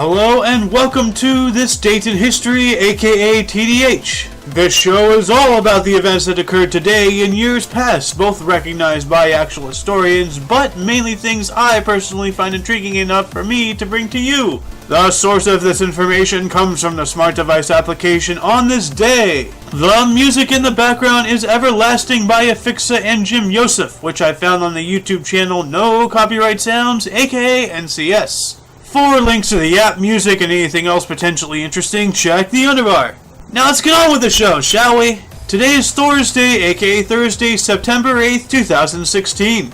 Hello and welcome to This Date in History, aka TDH. This show is all about the events that occurred today in years past, both recognized by actual historians, but mainly things I personally find intriguing enough for me to bring to you. The source of this information comes from the smart device application on this day. The music in the background is Everlasting by Ephixa and Jim Yosef, which I found on the YouTube channel No Copyright Sounds, aka NCS. For links to the app, music, and anything else potentially interesting, check the underbar. Now let's get on with the show, shall we? Today is Thursday, aka Thursday, September 8th, 2016.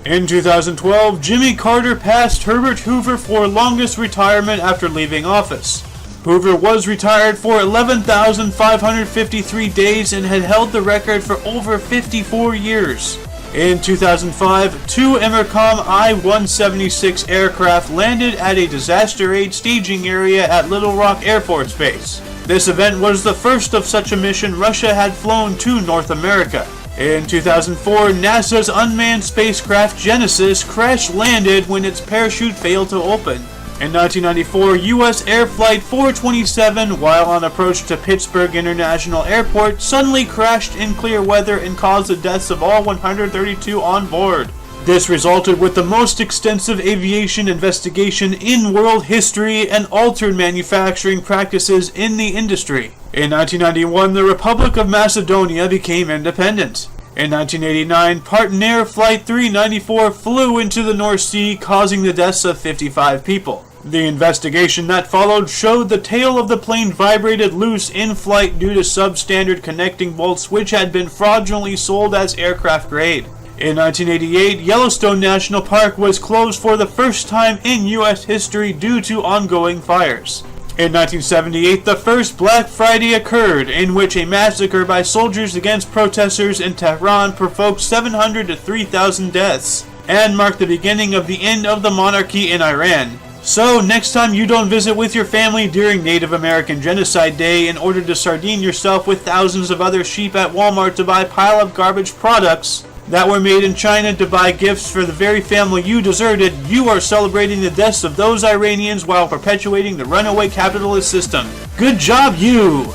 In 2012, Jimmy Carter passed Herbert Hoover for longest retirement after leaving office. Hoover was retired for 11,553 days and had held the record for over 54 years. In 2005, two Emercom I-176 aircraft landed at a disaster aid staging area at Little Rock Air Force Base. This event was the first of such a mission Russia had flown to North America. In 2004, NASA's unmanned spacecraft Genesis crash-landed when its parachute failed to open. In 1994, U.S. Air Flight 427, while on approach to Pittsburgh International Airport, suddenly crashed in clear weather and caused the deaths of all 132 on board. This resulted with the most extensive aviation investigation in world history and altered manufacturing practices in the industry. In 1991, the Republic of Macedonia became independent. In 1989, Partner Flight 394 flew into the North Sea, causing the deaths of 55 people. The investigation that followed showed the tail of the plane vibrated loose in flight due to substandard connecting bolts which had been fraudulently sold as aircraft grade. In 1988, Yellowstone National Park was closed for the first time in U.S. history due to ongoing fires. In 1978, the first Black Friday occurred, in which a massacre by soldiers against protesters in Tehran provoked 700 to 3,000 deaths, and marked the beginning of the end of the monarchy in Iran. So, next time you don't visit with your family during Native American Genocide Day in order to sardine yourself with thousands of other sheep at Walmart to buy pile-up garbage products that were made in China to buy gifts for the very family you deserted, you are celebrating the deaths of those Iranians while perpetuating the runaway capitalist system. Good job, you!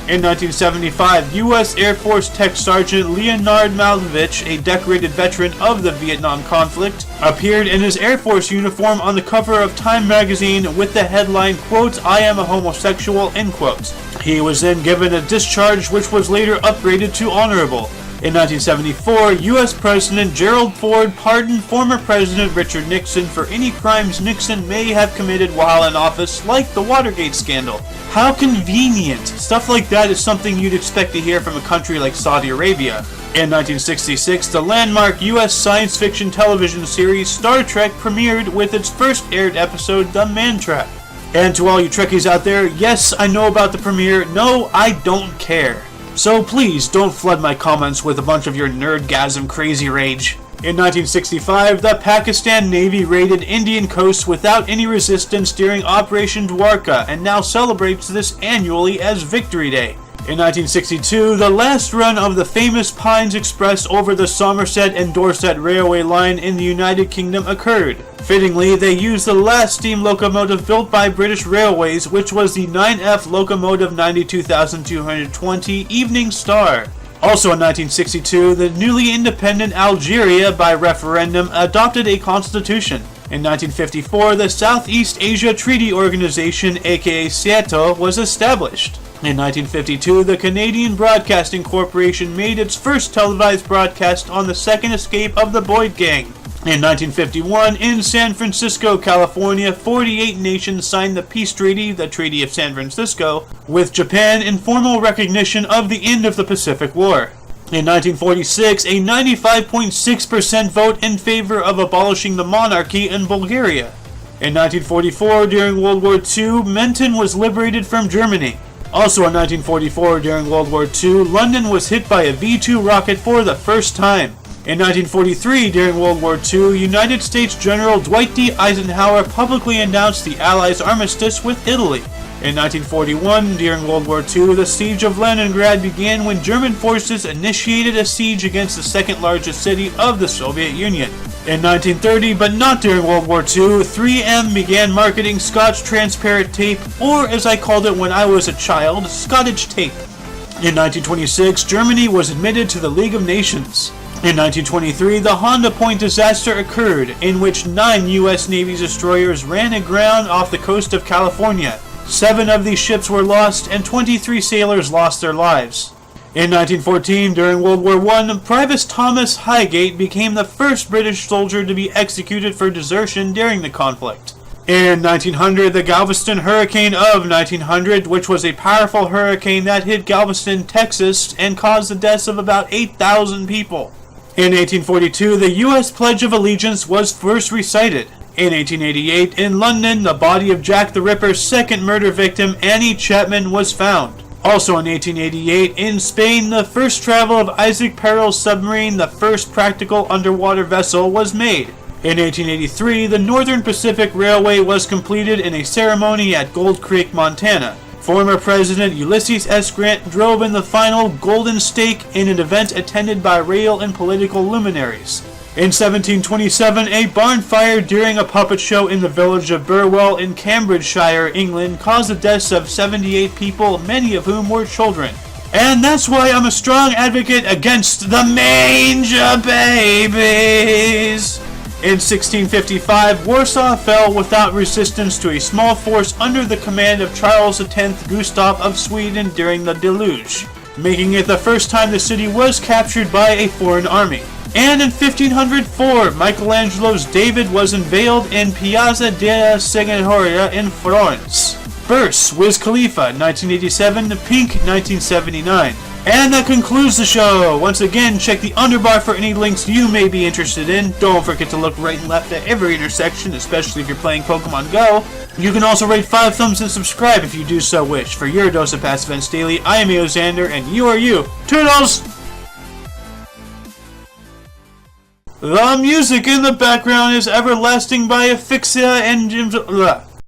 In 1975, U.S. Air Force Tech Sergeant Leonard Malevich, a decorated veteran of the Vietnam conflict, appeared in his Air Force uniform on the cover of Time magazine with the headline, quote, "I am a homosexual," end quote. He was then given a discharge which was later upgraded to honorable. In 1974, U.S. President Gerald Ford pardoned former President Richard Nixon for any crimes Nixon may have committed while in office, like the Watergate scandal. How convenient! Stuff like that is something you'd expect to hear from a country like Saudi Arabia. In 1966, the landmark U.S. science fiction television series Star Trek premiered with its first aired episode, The Man Trap. And to all you Trekkies out there, yes, I know about the premiere. No, I don't care. So please don't flood my comments with a bunch of your nerdgasm crazy rage. In 1965, the Pakistan Navy raided Indian coast without any resistance during Operation Dwarka and now celebrates this annually as Victory Day. In 1962, the last run of the famous Pines Express over the Somerset and Dorset railway line in the United Kingdom occurred. Fittingly, they used the last steam locomotive built by British Railways, which was the 9F Locomotive 92,220 Evening Star. Also in 1962, the newly independent Algeria, by referendum, adopted a constitution. In 1954, the Southeast Asia Treaty Organization, aka SEATO, was established. In 1952, the Canadian Broadcasting Corporation made its first televised broadcast on the second escape of the Boyd Gang. In 1951, in San Francisco, California, 48 nations signed the Peace Treaty, the Treaty of San Francisco, with Japan in formal recognition of the end of the Pacific War. In 1946, a 95.6% vote in favor of abolishing the monarchy in Bulgaria. In 1944, during World War II, Menton was liberated from Germany. Also in 1944, during World War II, London was hit by a V-2 rocket for the first time. In 1943, during World War II, United States General Dwight D. Eisenhower publicly announced the Allies' armistice with Italy. In 1941, during World War II, the siege of Leningrad began when German forces initiated a siege against the second largest city of the Soviet Union. In 1930, but not during World War II, 3M began marketing Scotch transparent tape, or as I called it when I was a child, Scottish tape. In 1926, Germany was admitted to the League of Nations. In 1923, the Honda Point disaster occurred, in which 9 U.S. Navy destroyers ran aground off the coast of California. 7 of these ships were lost, and 23 sailors lost their lives. In 1914, during World War I, Private Thomas Highgate became the first British soldier to be executed for desertion during the conflict. In 1900, the Galveston Hurricane of 1900, which was a powerful hurricane that hit Galveston, Texas, and caused the deaths of about 8,000 people. In 1842, the U.S. Pledge of Allegiance was first recited. In 1888, in London, the body of Jack the Ripper's second murder victim, Annie Chapman, was found. Also in 1888, in Spain, the first travel of Isaac Peril's submarine, the first practical underwater vessel, was made. In 1883, the Northern Pacific Railway was completed in a ceremony at Gold Creek, Montana. Former President Ulysses S. Grant drove in the final Golden Stake in an event attended by rail and political luminaries. In 1727, a barn fire during a puppet show in the village of Burwell in Cambridgeshire, England, caused the deaths of 78 people, many of whom were children. And that's why I'm a strong advocate against the manger babies. In 1655, Warsaw fell without resistance to a small force under the command of Charles X Gustav of Sweden during the Deluge, making it the first time the city was captured by a foreign army. And in 1504, Michelangelo's David was unveiled in Piazza della Signoria in Florence. Burst, Wiz Khalifa, 1987, Pink, 1979. And that concludes the show. Once again, check the underbar for any links you may be interested in. Don't forget to look right and left at every intersection, especially if you're playing Pokemon Go. You can also rate 5 thumbs and subscribe if you do so wish. For your dose of past events daily, I am Aeoxander, and you are you. Toodles! The music in the background is Everlasting by Ephixa and Jim's...